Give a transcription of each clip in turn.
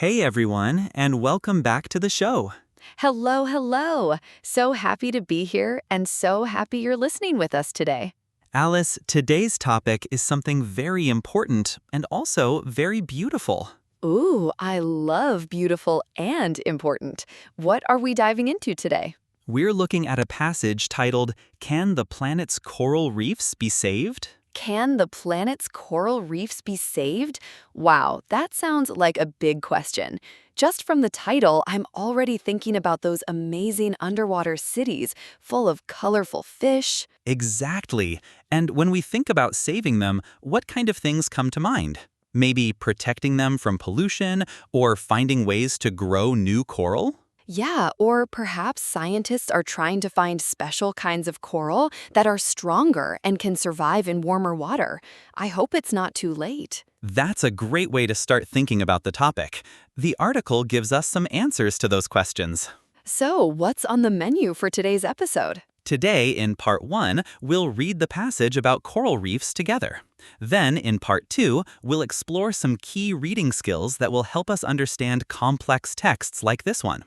Hey everyone, and welcome back to the show. Hello, hello. So happy to be here and so happy you're listening with us today. Alice, today's topic is something very important and also very beautiful. Ooh, I love beautiful and important. What are we diving into today? We're looking at a passage titled, Can the Planet's Coral Reefs Be Saved? Can the planet's coral reefs be saved? Wow, that sounds like a big question. Just from the title, I'm already thinking about those amazing underwater cities full of colorful fish. Exactly. And when we think about saving them, what kind of things come to mind? Maybe protecting them from pollution or finding ways to grow new coral? Yeah, or perhaps scientists are trying to find special kinds of coral that are stronger and can survive in warmer water. I hope it's not too late. That's a great way to start thinking about the topic. The article gives us some answers to those questions. So, what's on the menu for today's episode? Today, in Part 1, we'll read the passage about coral reefs together. Then, in Part 2, we'll explore some key reading skills that will help us understand complex texts like this one.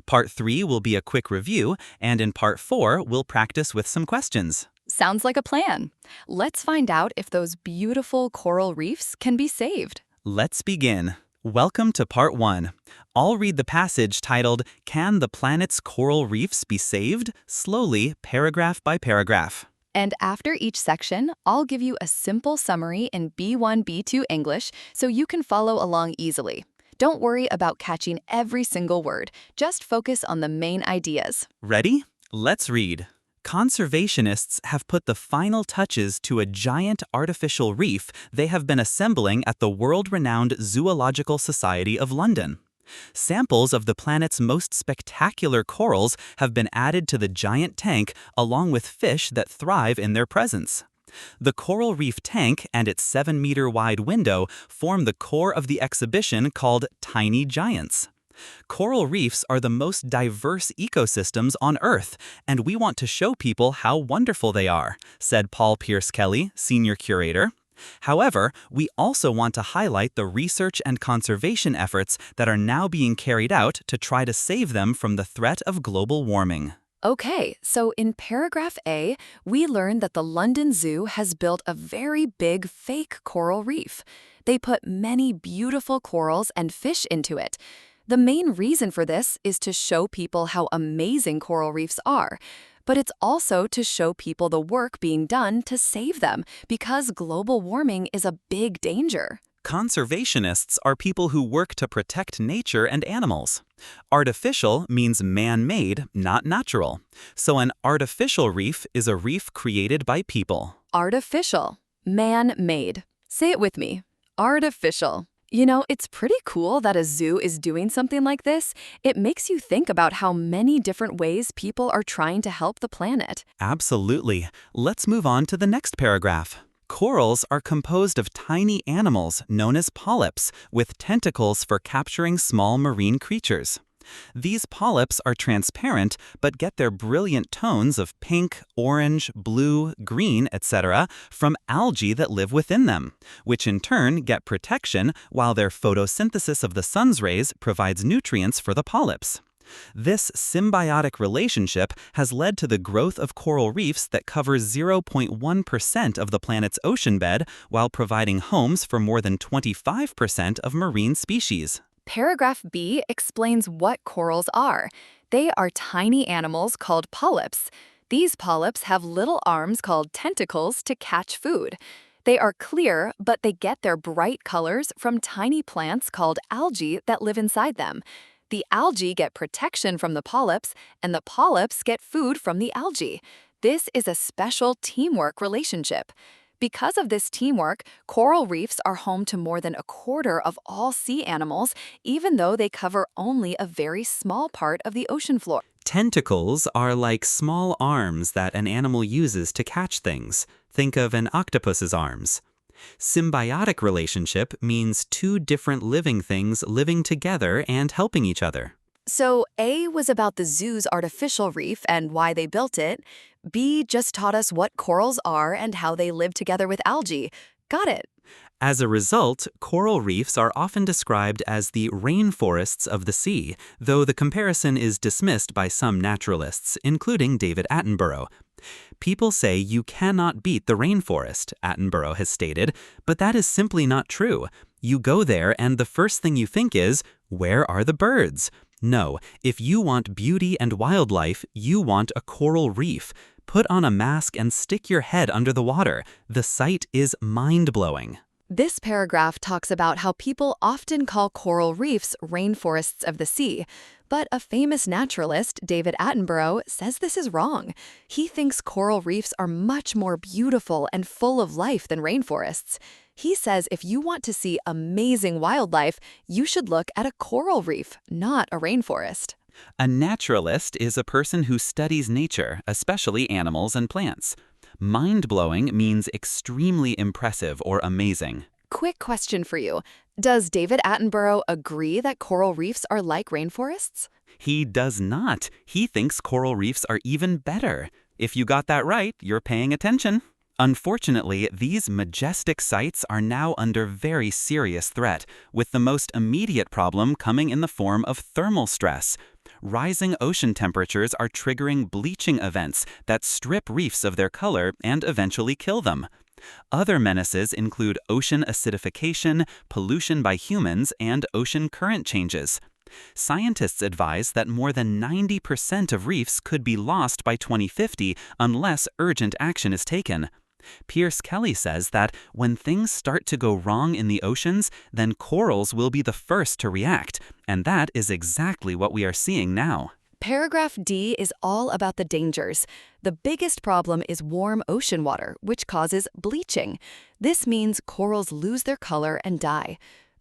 Part 3 will be a quick review, and in Part 4, we'll practice with some questions. Sounds like a plan. Let's find out if those beautiful coral reefs can be saved. Let's begin. Welcome to Part 1. I'll read the passage titled, Can the Planet's Coral Reefs Be Saved? Slowly, paragraph by paragraph. And after each section, I'll give you a simple summary in B1-B2 English so you can follow along easily. Don't worry about catching every single word. Just focus on the main ideas. Ready? Let's read. Conservationists have put the final touches to a giant artificial reef they have been assembling at the world-renowned Zoological Society of London. Samples of the planet's most spectacular corals have been added to the giant tank along with fish that thrive in their presence. The coral reef tank and its 7-meter-wide window form the core of the exhibition called Tiny Giants. Coral reefs are the most diverse ecosystems on Earth, and we want to show people how wonderful they are, said Paul Pierce Kelly, senior curator. However, we also want to highlight the research and conservation efforts that are now being carried out to try to save them from the threat of global warming. Okay, so in paragraph A, we learn that the London Zoo has built a very big fake coral reef. They put many beautiful corals and fish into it. The main reason for this is to show people how amazing coral reefs are. But it's also to show people the work being done to save them, because global warming is a big danger. Conservationists are people who work to protect nature and animals. Artificial means man-made, not natural. So an artificial reef is a reef created by people. Artificial, man-made. Say it with me. Artificial. You know, it's pretty cool that a zoo is doing something like this. It makes you think about how many different ways people are trying to help the planet. Absolutely. Let's move on to the next paragraph. Corals are composed of tiny animals known as polyps, with tentacles for capturing small marine creatures. These polyps are transparent but get their brilliant tones of pink, orange, blue, green, etc. from algae that live within them, which in turn get protection while their photosynthesis of the sun's rays provides nutrients for the polyps. This symbiotic relationship has led to the growth of coral reefs that cover 0.1% of the planet's ocean bed while providing homes for more than 25% of marine species. Paragraph B explains what corals are. They are tiny animals called polyps. These polyps have little arms called tentacles to catch food. They are clear, but they get their bright colors from tiny plants called algae that live inside them. The algae get protection from the polyps, and the polyps get food from the algae. This is a special teamwork relationship. Because of this teamwork, coral reefs are home to more than a quarter of all sea animals, even though they cover only a very small part of the ocean floor. Tentacles are like small arms that an animal uses to catch things. Think of an octopus's arms. Symbiotic relationship means two different living things living together and helping each other. So A was about the zoo's artificial reef and why they built it. B just taught us what corals are and how they live together with algae. Got it. As a result, coral reefs are often described as the rainforests of the sea, though the comparison is dismissed by some naturalists, including David Attenborough. People say you cannot beat the rainforest, Attenborough has stated, but that is simply not true. You go there and the first thing you think is, where are the birds? No, if you want beauty and wildlife, you want a coral reef. Put on a mask and stick your head under the water. The sight is mind-blowing. This paragraph talks about how people often call coral reefs rainforests of the sea, but a famous naturalist, David Attenborough, says this is wrong. He thinks coral reefs are much more beautiful and full of life than rainforests. He says if you want to see amazing wildlife, you should look at a coral reef, not a rainforest. A naturalist is a person who studies nature, especially animals and plants. Mind-blowing means extremely impressive or amazing. Quick question for you. Does David Attenborough agree that coral reefs are like rainforests? He does not. He thinks coral reefs are even better. If you got that right, you're paying attention. Unfortunately, these majestic sights are now under very serious threat, with the most immediate problem coming in the form of thermal stress. Rising ocean temperatures are triggering bleaching events that strip reefs of their color and eventually kill them. Other menaces include ocean acidification, pollution by humans, and ocean current changes. Scientists advise that more than 90% of reefs could be lost by 2050 unless urgent action is taken. Pierce Kelly says that when things start to go wrong in the oceans, then corals will be the first to react, and that is exactly what we are seeing now. Paragraph D is all about the dangers. The biggest problem is warm ocean water, which causes bleaching. This means corals lose their color and die.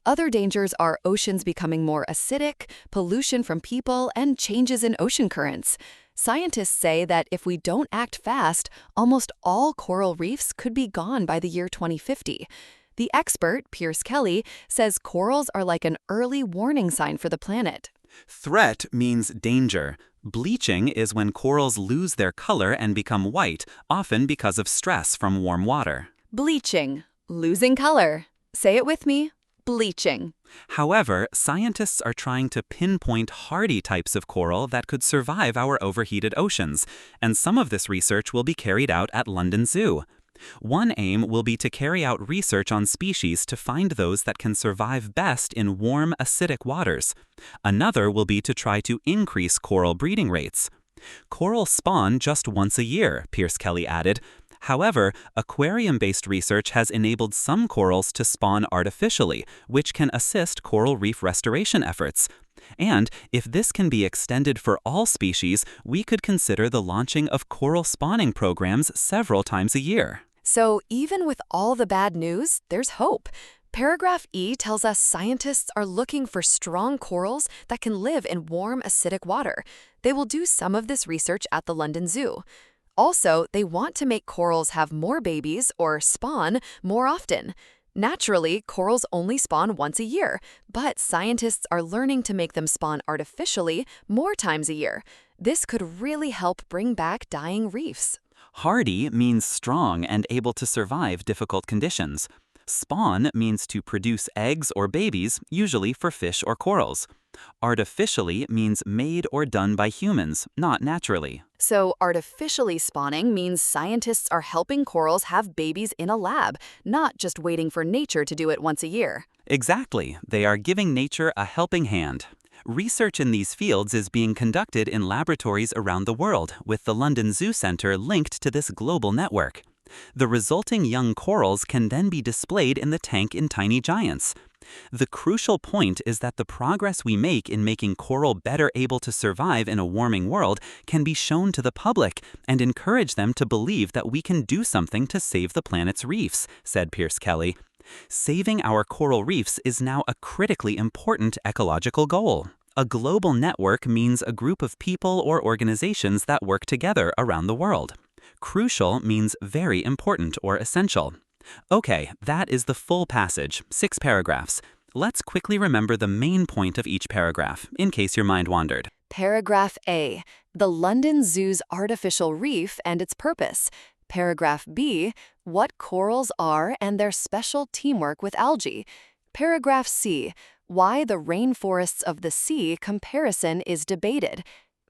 Other dangers are oceans becoming more acidic, pollution from people, and changes in ocean currents. Scientists say that if we don't act fast, almost all coral reefs could be gone by the year 2050. The expert, Pierce Kelly, says corals are like an early warning sign for the planet. Threat means danger. Bleaching is when corals lose their color and become white, often because of stress from warm water. Bleaching. Losing color. Say it with me. Bleaching. However, scientists are trying to pinpoint hardy types of coral that could survive our overheated oceans, and some of this research will be carried out at London Zoo. One aim will be to carry out research on species to find those that can survive best in warm, acidic waters. Another will be to try to increase coral breeding rates. Coral spawn just once a year, Pierce Kelly added. However, aquarium-based research has enabled some corals to spawn artificially, which can assist coral reef restoration efforts. And if this can be extended for all species, we could consider the launching of coral spawning programs several times a year. So even with all the bad news, there's hope. Paragraph E tells us scientists are looking for strong corals that can live in warm, acidic water. They will do some of this research at the London Zoo. Also, they want to make corals have more babies, or spawn, more often. Naturally, corals only spawn once a year, but scientists are learning to make them spawn artificially more times a year. This could really help bring back dying reefs. Hardy means strong and able to survive difficult conditions. Spawn means to produce eggs or babies, usually for fish or corals. Artificially means made or done by humans, not naturally. So artificially spawning means scientists are helping corals have babies in a lab, not just waiting for nature to do it once a year. Exactly. They are giving nature a helping hand. Research in these fields is being conducted in laboratories around the world, with the London Zoo Centre linked to this global network. The resulting young corals can then be displayed in the tank in Tiny Giants. The crucial point is that the progress we make in making coral better able to survive in a warming world can be shown to the public and encourage them to believe that we can do something to save the planet's reefs, said Pierce Kelly. Saving our coral reefs is now a critically important ecological goal. A global network means a group of people or organizations that work together around the world. Crucial means very important or essential. Okay, that is the full passage, 6 paragraphs. Let's quickly remember the main point of each paragraph, in case your mind wandered. Paragraph A. The London Zoo's artificial reef and its purpose. Paragraph B, what corals are and their special teamwork with algae. Paragraph C, why the rainforests of the sea comparison is debated.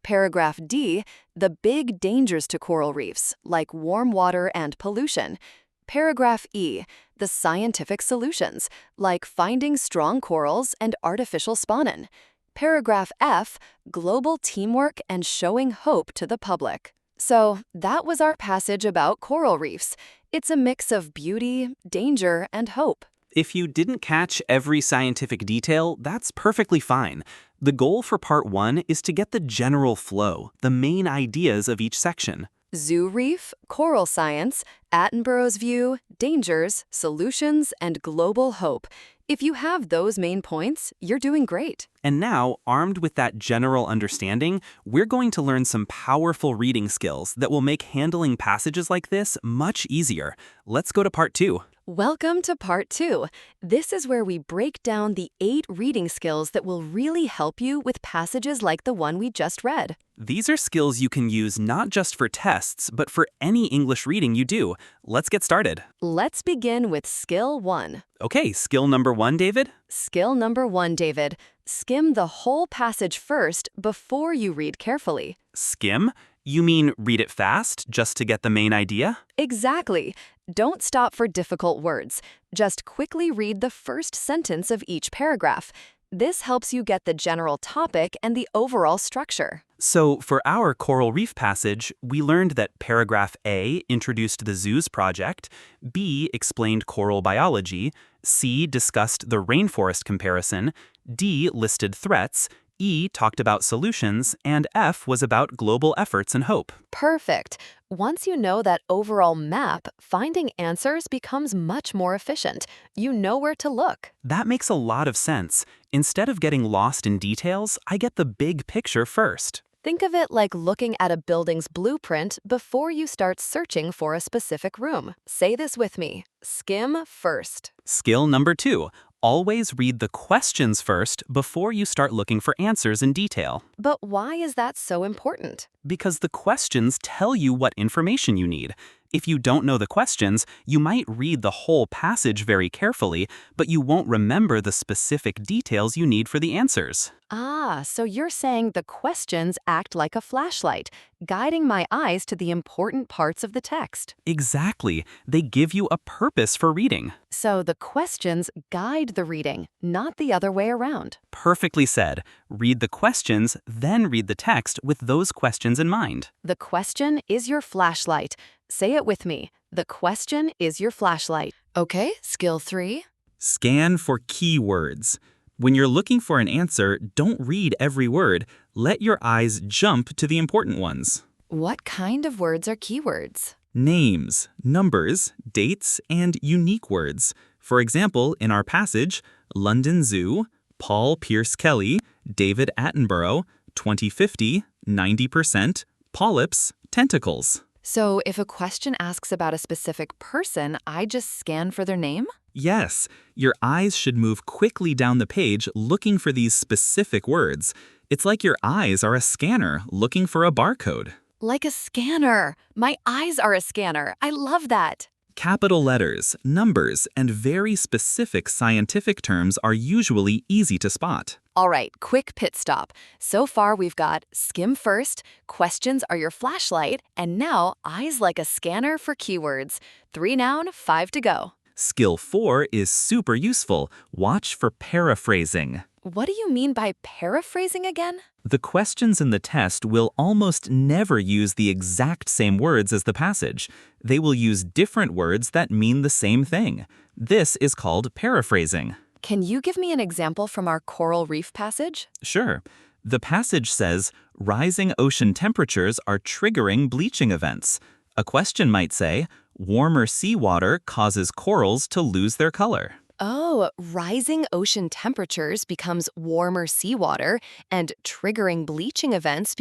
Paragraph D, the big dangers to coral reefs, like warm water and pollution. Paragraph E, the scientific solutions, like finding strong corals and artificial spawning. Paragraph F, global teamwork and showing hope to the public. So, that was our passage about coral reefs. It's a mix of beauty, danger, and hope. If you didn't catch every scientific detail, that's perfectly fine. The goal for part 1 is to get the general flow, the main ideas of each section. Zoo reef, coral science, Attenborough's view, dangers, solutions, and global hope. If you have those main points, you're doing great. And now, armed with that general understanding, we're going to learn some powerful reading skills that will make handling passages like this much easier. Let's go to part 2. Welcome to part 2. This is where we break down the 8 reading skills that will really help you with passages like the one we just read. These are skills you can use not just for tests, but for any English reading you do. Let's get started. Let's begin with skill 1. Okay, skill number 1, David? Skill number 1, David. Skim the whole passage first before you read carefully. Skim? You mean read it fast, just to get the main idea? Exactly. Don't stop for difficult words. Just quickly read the first sentence of each paragraph. This helps you get the general topic and the overall structure. So, for our coral reef passage, we learned that paragraph A introduced the zoos project, B explained coral biology, C discussed the rainforest comparison, D listed threats, E talked about solutions, and F was about global efforts and hope. Perfect. Once you know that overall map, finding answers becomes much more efficient. You know where to look. That makes a lot of sense. Instead of getting lost in details, I get the big picture first. Think of it like looking at a building's blueprint before you start searching for a specific room. Say this with me. Skim first. Skill number 2. Always read the questions first before you start looking for answers in detail. But why is that so important? Because the questions tell you what information you need. If you don't know the questions, you might read the whole passage very carefully, but you won't remember the specific details you need for the answers. So you're saying the questions act like a flashlight, guiding my eyes to the important parts of the text. Exactly. They give you a purpose for reading. So the questions guide the reading, not the other way around. Perfectly said. Read the questions, then read the text with those questions in mind. The question is your flashlight. Say it with me. The question is your flashlight. Okay, skill 3. Scan for keywords. When you're looking for an answer, don't read every word. Let your eyes jump to the important ones. What kind of words are keywords? Names, numbers, dates, and unique words. For example, in our passage, London Zoo, Paul Pierce Kelly, David Attenborough, 2050, 90%, polyps, tentacles. So if a question asks about a specific person, I just scan for their name? Yes, your eyes should move quickly down the page looking for these specific words. It's like your eyes are a scanner looking for a barcode. Like a scanner. My eyes are a scanner. I love that. Capital letters, numbers, and very specific scientific terms are usually easy to spot. All right, quick pit stop. So far we've got skim first, questions are your flashlight, and now eyes like a scanner for keywords. 3 down, 5 to go. Skill 4 is super useful. Watch for paraphrasing. What do you mean by paraphrasing again? The questions in the test will almost never use the exact same words as the passage. They will use different words that mean the same thing. This is called paraphrasing. Can you give me an example from our coral reef passage? Sure. The passage says, rising ocean temperatures are triggering bleaching events. A question might say, warmer seawater causes corals to lose their color. Oh, rising ocean temperatures becomes warmer seawater, and triggering bleaching events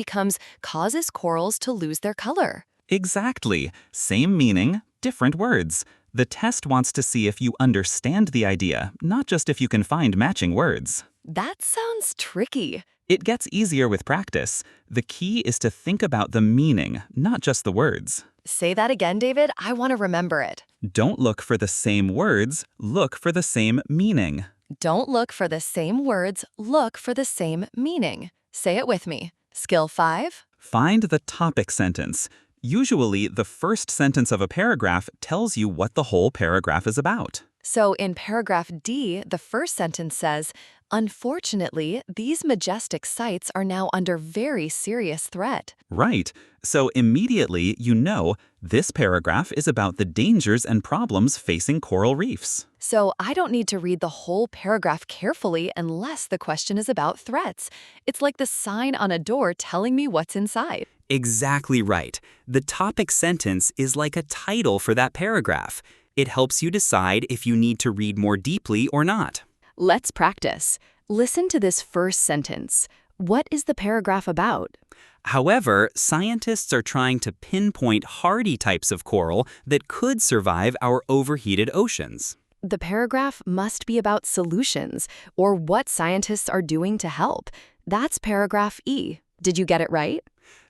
causes corals to lose their color. Exactly. Same meaning, different words. The test wants to see if you understand the idea, not just if you can find matching words. That sounds tricky. It gets easier with practice. The key is to think about the meaning, not just the words. Say that again, David. I want to remember it. Don't look for the same words, look for the same meaning. Don't look for the same words, look for the same meaning. Say it with me. Skill 5. Find the topic sentence. Usually, the first sentence of a paragraph tells you what the whole paragraph is about. So in paragraph D, the first sentence says, "Unfortunately, these majestic sites are now under very serious threat." Right. So immediately you know this paragraph is about the dangers and problems facing coral reefs. So I don't need to read the whole paragraph carefully unless the question is about threats. It's like the sign on a door telling me what's inside. Exactly right. The topic sentence is like a title for that paragraph. It helps you decide if you need to read more deeply or not. Let's practice. Listen to this first sentence. What is the paragraph about? However, scientists are trying to pinpoint hardy types of coral that could survive our overheated oceans. The paragraph must be about solutions or what scientists are doing to help. That's paragraph E. Did you get it right?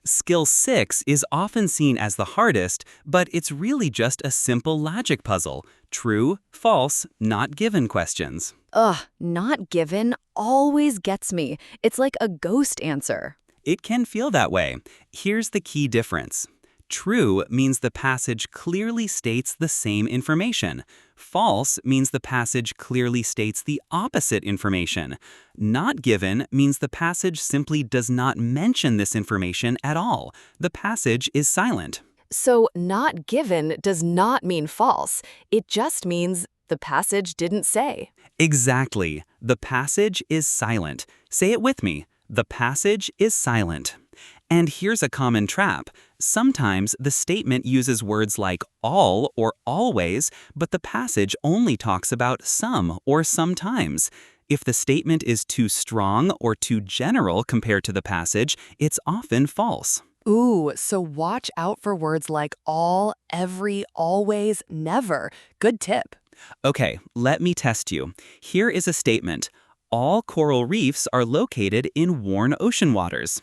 Skill 6 is often seen as the hardest, but it's really just a simple logic puzzle. True, false, not given questions. Not given always gets me. It's like a ghost answer. It can feel that way. Here's the key difference. True means the passage clearly states the same information. False means the passage clearly states the opposite information. Not given means the passage simply does not mention this information at all. The passage is silent. So not given does not mean false. It just means the passage didn't say. Exactly. The passage is silent. Say it with me. The passage is silent. And here's a common trap. Sometimes the statement uses words like all or always, but the passage only talks about some or sometimes. If the statement is too strong or too general compared to the passage, it's often false. Ooh, so watch out for words like all, every, always, never. Good tip. Okay, let me test you. Here is a statement. All coral reefs are located in warm ocean waters.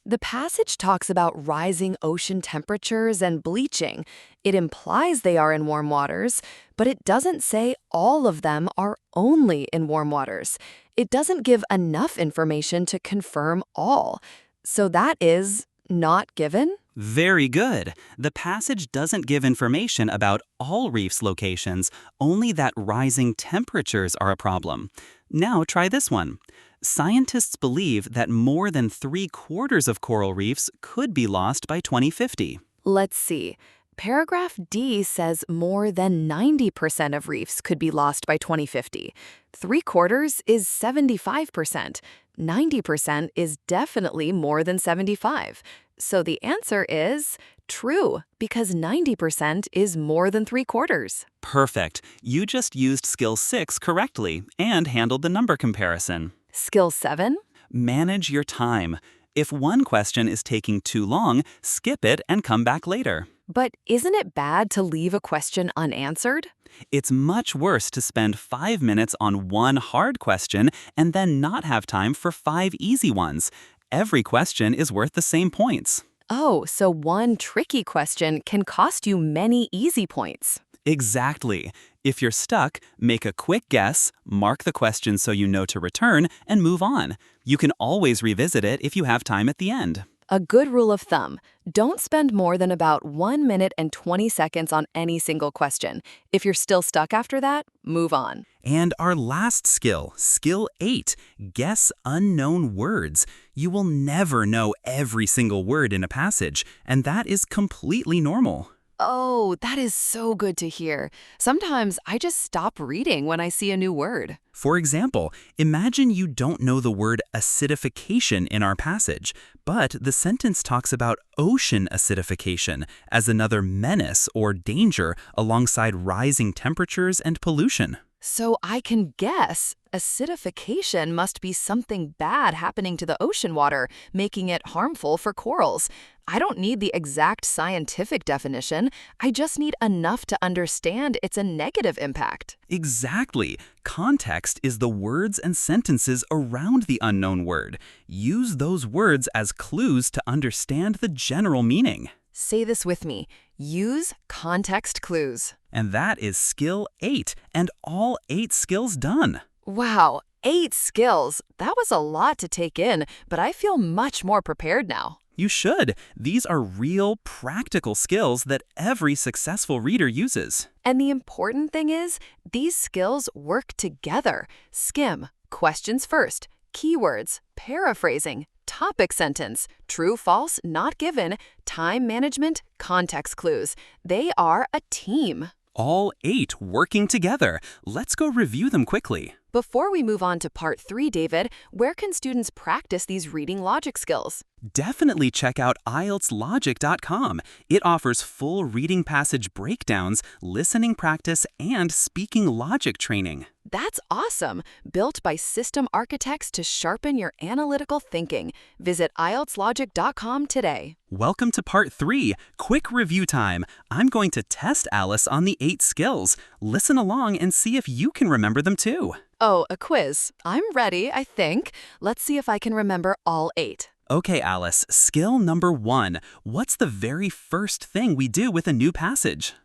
The passage talks about rising ocean temperatures and bleaching. It implies they are in warm waters, but it doesn't say all of them are only in warm waters. It doesn't give enough information to confirm all. So that is not given? Very good. The passage doesn't give information about all reefs locations, only that rising temperatures are a problem. Now try this one. Scientists believe that more than 3/4 of coral reefs could be lost by 2050. Let's see. Paragraph D says more than 90% of reefs could be lost by 2050. 3/4 is 75%. 90% is definitely more than 75. So the answer is true, because 90% is more than 3/4. Perfect. You just used skill 6 correctly and handled the number comparison. Skill 7? Manage your time. If one question is taking too long, skip it and come back later. But isn't it bad to leave a question unanswered? It's much worse to spend 5 minutes on one hard question and then not have time for 5 easy ones. Every question is worth the same points. Oh, so one tricky question can cost you many easy points. Exactly. If you're stuck, make a quick guess, mark the question so you know to return, and move on. You can always revisit it if you have time at the end. A good rule of thumb, don't spend more than about 1 minute and 20 seconds on any single question. If you're still stuck after that, move on. And our last skill, skill 8, guess unknown words. You will never know every single word in a passage, and that is completely normal. Oh, that is so good to hear. Sometimes I just stop reading when I see a new word. For example, imagine you don't know the word acidification in our passage, but the sentence talks about ocean acidification as another menace or danger alongside rising temperatures and pollution. So I can guess acidification must be something bad happening to the ocean water, making it harmful for corals. I don't need the exact scientific definition. I just need enough to understand it's a negative impact. Exactly. Context is the words and sentences around the unknown word. Use those words as clues to understand the general meaning. Say this with me. Use context clues. And that is skill 8, and all 8 skills done. Wow, 8 skills. That was a lot to take in, but I feel much more prepared now. You should. These are real, practical skills that every successful reader uses. And the important thing is, these skills work together. Skim, questions first, keywords, paraphrasing, topic sentence, true, false, not given, time management, context clues. They are a team. All 8 working together. Let's go review them quickly. Before we move on to part 3, David, where can students practice these reading logic skills? Definitely check out IELTSlogic.com. It offers full reading passage breakdowns, listening practice, and speaking logic training. That's awesome! Built by system architects to sharpen your analytical thinking. Visit IELTSlogic.com today. Welcome to part 3, quick review time. I'm going to test Alice on the 8 skills. Listen along and see if you can remember them too. Oh, a quiz. I'm ready, I think. Let's see if I can remember all 8. Okay, Alice, skill number 1. What's the very first thing we do with a new passage?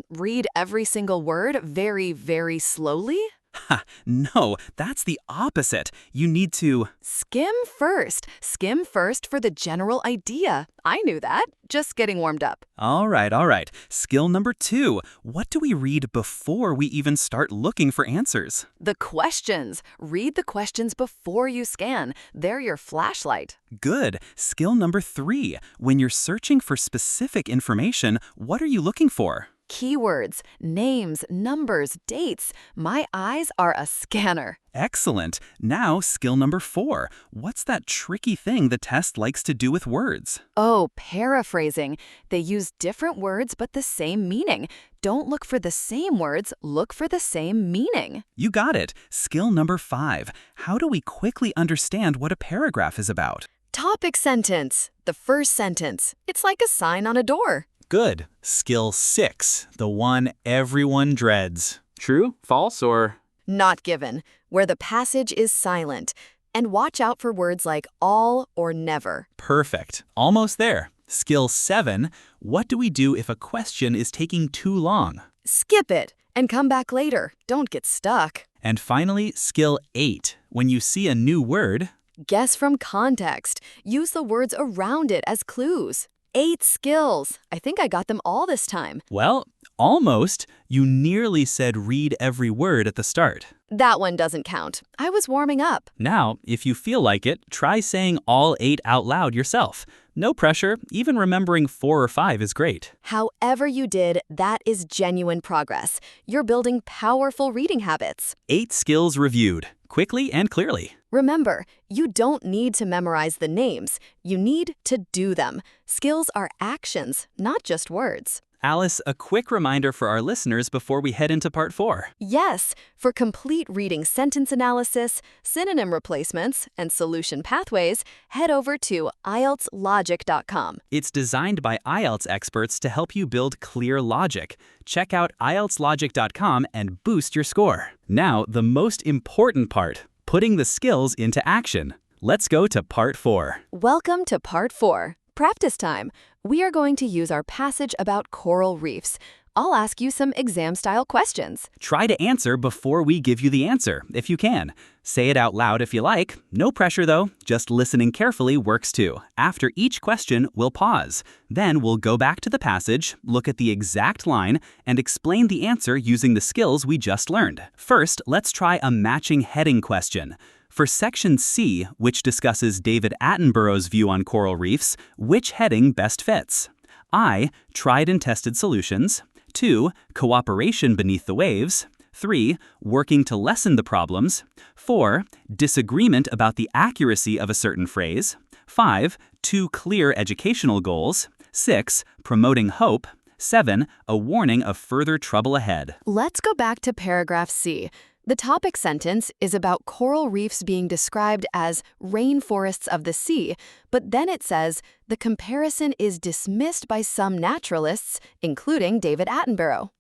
Read every single word very, very slowly? Ha, no, that's the opposite. You need to... Skim first. Skim first for the general idea. I knew that. Just getting warmed up. All right. Skill number 2. What do we read before we even start looking for answers? The questions. Read the questions before you scan. They're your flashlight. Good. Skill number 3. When you're searching for specific information, what are you looking for? Keywords, names, numbers, dates. My eyes are a scanner. Excellent. Now, skill number 4. What's that tricky thing the test likes to do with words? Oh, paraphrasing. They use different words but the same meaning. Don't look for the same words, look for the same meaning. You got it. Skill number 5. How do we quickly understand what a paragraph is about? Topic sentence. The first sentence. It's like a sign on a door. Good. Skill 6, the one everyone dreads. True, false, or... Not given, where the passage is silent. And watch out for words like all or never. Perfect. Almost there. Skill 7, what do we do if a question is taking too long? Skip it and come back later. Don't get stuck. And finally, skill 8, when you see a new word... Guess from context. Use the words around it as clues. 8 skills. I think I got them all this time. Well, almost. You nearly said read every word at the start. That one doesn't count. I was warming up. Now, if you feel like it, try saying all 8 out loud yourself. No pressure, even remembering 4 or 5 is great. However you did, that is genuine progress. You're building powerful reading habits. 8 skills reviewed, quickly and clearly. Remember, you don't need to memorize the names. You need to do them. Skills are actions, not just words. Alice, a quick reminder for our listeners before we head into part 4. Yes, for complete reading sentence analysis, synonym replacements, and solution pathways, head over to IELTSlogic.com. It's designed by IELTS experts to help you build clear logic. Check out IELTSlogic.com and boost your score. Now, the most important part, putting the skills into action. Let's go to part 4. Welcome to part 4. Practice time. We are going to use our passage about coral reefs. I'll ask you some exam-style questions. Try to answer before we give you the answer, if you can. Say it out loud if you like. No pressure, though. Just listening carefully works too. After each question, we'll pause. Then we'll go back to the passage, look at the exact line, and explain the answer using the skills we just learned. First, let's try a matching heading question. For Section C, which discusses David Attenborough's view on coral reefs, which heading best fits? I. Tried and tested solutions. 2. Cooperation beneath the waves. 3. Working to lessen the problems. 4. Disagreement about the accuracy of a certain phrase. 5. Two clear educational goals. 6. Promoting hope. 7. A warning of further trouble ahead. Let's go back to paragraph C. The topic sentence is about coral reefs being described as rainforests of the sea, but then it says the comparison is dismissed by some naturalists, including David Attenborough.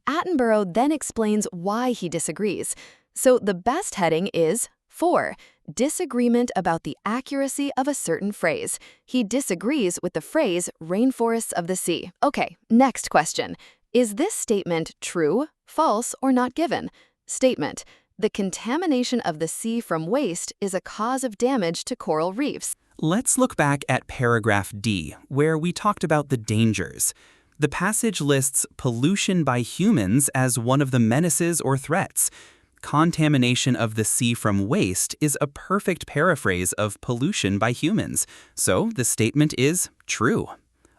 Attenborough then explains why he disagrees. So the best heading is 4. Disagreement about the accuracy of a certain phrase. He disagrees with the phrase rainforests of the sea. Okay, next question. Is this statement true, false, or not given? Statement: the contamination of the sea from waste is a cause of damage to coral reefs. Let's look back at paragraph D, where we talked about the dangers. The passage lists pollution by humans as one of the menaces or threats. Contamination of the sea from waste is a perfect paraphrase of pollution by humans, so the statement is true.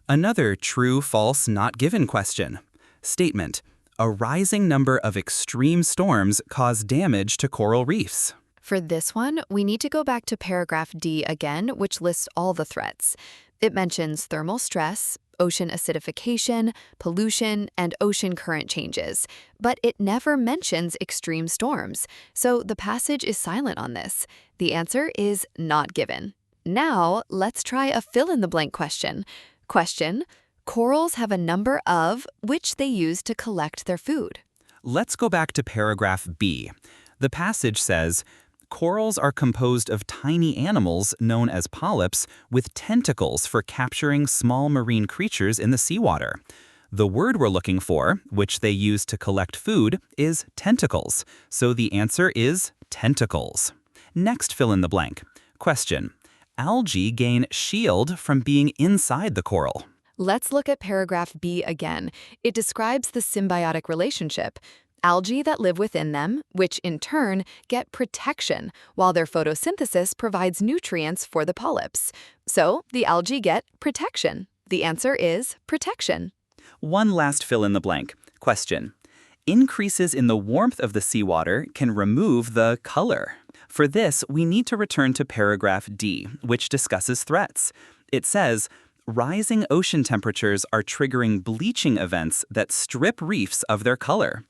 Another true, false, not given question. Statement: a rising number of extreme storms cause damage to coral reefs. For this one, we need to go back to paragraph D again, which lists all the threats. It mentions thermal stress, ocean acidification, pollution, and ocean current changes, but it never mentions extreme storms, so the passage is silent on this. The answer is not given. Now, let's try a fill-in-the-blank question. Question: corals have a number of which they use to collect their food. Let's go back to paragraph B. The passage says, corals are composed of tiny animals known as polyps with tentacles for capturing small marine creatures in the seawater. The word we're looking for, which they use to collect food, is tentacles, so the answer is tentacles. Next fill in the blank. Question: algae gain shield from being inside the coral. Let's look at paragraph B again. It describes the symbiotic relationship. Algae that live within them, which in turn get protection, while their photosynthesis provides nutrients for the polyps. So the algae get protection. The answer is protection. One last fill in the blank. Question: increases in the warmth of the seawater can remove the color. For this, we need to return to paragraph D, which discusses threats. It says, rising ocean temperatures are triggering bleaching events that strip reefs of their color.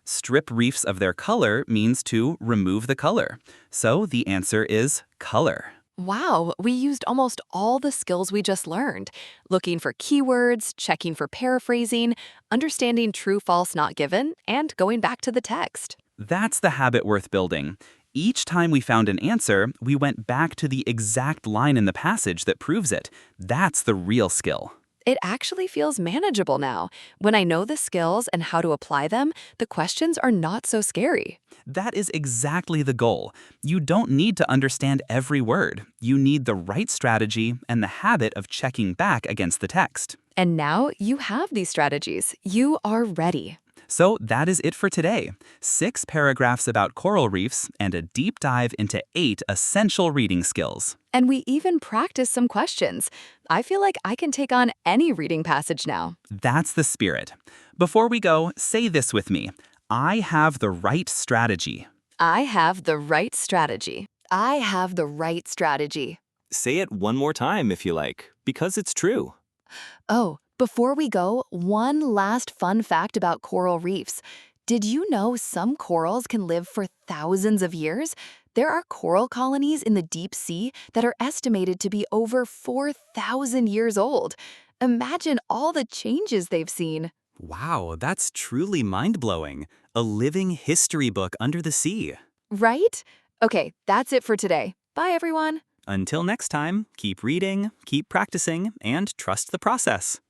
Strip reefs of their color means to remove the color. So the answer is color. Wow, we used almost all the skills we just learned. Looking for keywords, checking for paraphrasing, understanding true, false, not given, and going back to the text. That's the habit worth building. Each time we found an answer, we went back to the exact line in the passage that proves it. That's the real skill. It actually feels manageable now. When I know the skills and how to apply them, the questions are not so scary. That is exactly the goal. You don't need to understand every word. You need the right strategy and the habit of checking back against the text. And now you have these strategies. You are ready. So that is it for today. 6 paragraphs about coral reefs and a deep dive into 8 essential reading skills. And we even practiced some questions. I feel like I can take on any reading passage now. That's the spirit. Before we go, say this with me. I have the right strategy. I have the right strategy. I have the right strategy. Say it one more time if you like, because it's true. Oh, before we go, one last fun fact about coral reefs. Did you know some corals can live for thousands of years? There are coral colonies in the deep sea that are estimated to be over 4,000 years old. Imagine all the changes they've seen. Wow, that's truly mind-blowing. A living history book under the sea. Right? Okay, that's it for today. Bye, everyone. Until next time, keep reading, keep practicing, and trust the process.